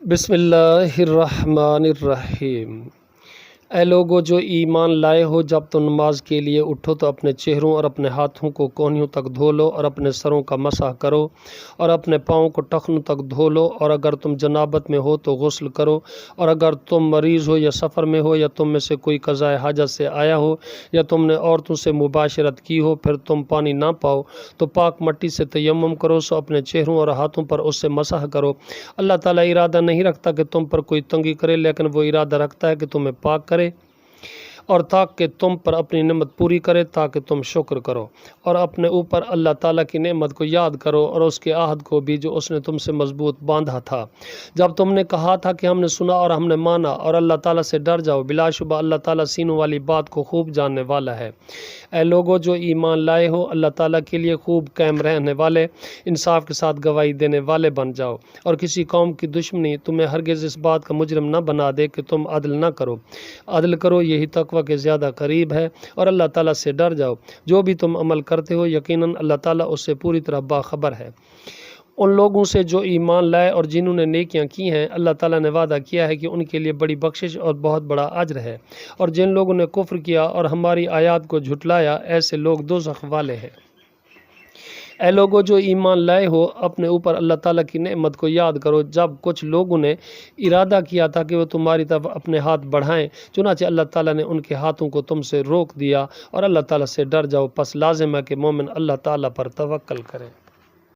بسم اللہ الرحمن الرحیم۔ اے لوگو جو ایمان لائے ہو، جب تم نماز کے لیے اٹھو تو اپنے چہروں اور اپنے ہاتھوں کو کونیوں تک دھو لو اور اپنے سروں کا مسح کرو اور اپنے پاؤں کو ٹخنوں تک دھو لو، اور اگر تم جنابت میں ہو تو غسل کرو، اور اگر تم مریض ہو یا سفر میں ہو یا تم میں سے کوئی قضائے حاجت سے آیا ہو یا تم نے عورتوں سے مباشرت کی ہو، پھر تم پانی نہ پاؤ تو پاک مٹی سے تیمم کرو، سو اپنے چہروں اور ہاتھوں پر اس سے مسح کرو۔ اللہ تعالیٰ ارادہ نہیں رکھتا کہ تم پر کوئی تنگی کرے، لیکن وہ ارادہ رکھتا ہے کہ تمہیں پاک کرے اور تاکہ تم پر اپنی نعمت پوری کرے، تاکہ تم شکر کرو اور اپنے اوپر اللہ تعالیٰ کی نعمت کو یاد کرو اور اس کے عہد کو بھی جو اس نے تم سے مضبوط باندھا تھا، جب تم نے کہا تھا کہ ہم نے سنا اور ہم نے مانا، اور اللہ تعالیٰ سے ڈر جاؤ، بلا شبہ اللہ تعالیٰ سینوں والی بات کو خوب جاننے والا ہے۔ اے لوگو جو ایمان لائے ہو، اللہ تعالیٰ کے لیے خوب قائم رہنے والے، انصاف کے ساتھ گواہی دینے والے بن جاؤ، اور کسی قوم کی دشمنی تمہیں ہرگز اس بات کا مجرم نہ بنا دے کہ تم عدل نہ کرو۔ عدل کرو، یہی تقوی کے زیادہ قریب ہے، اور اللہ تعالیٰ سے ڈر جاؤ۔ جو بھی تم عمل کرتے ہو، یقیناً اللہ تعالیٰ اس سے پوری طرح باخبر ہے۔ ان لوگوں سے جو ایمان لائے اور جنہوں نے نیکیاں کی ہیں، اللہ تعالیٰ نے وعدہ کیا ہے کہ ان کے لیے بڑی بخشش اور بہت بڑا اجر ہے، اور جن لوگوں نے کفر کیا اور ہماری آیات کو جھٹلایا، ایسے لوگ دوزخ والے ہیں۔ اے لوگو جو ایمان لائے ہو، اپنے اوپر اللہ تعالیٰ کی نعمت کو یاد کرو جب کچھ لوگوں نے ارادہ کیا تھا کہ وہ تمہاری طرف اپنے ہاتھ بڑھائیں، چنانچہ اللہ تعالیٰ نے ان کے ہاتھوں کو تم سے روک دیا، اور اللہ تعالیٰ سے ڈر جاؤ، پس لازم ہے کہ مومن اللہ تعالیٰ پر توکل کرے۔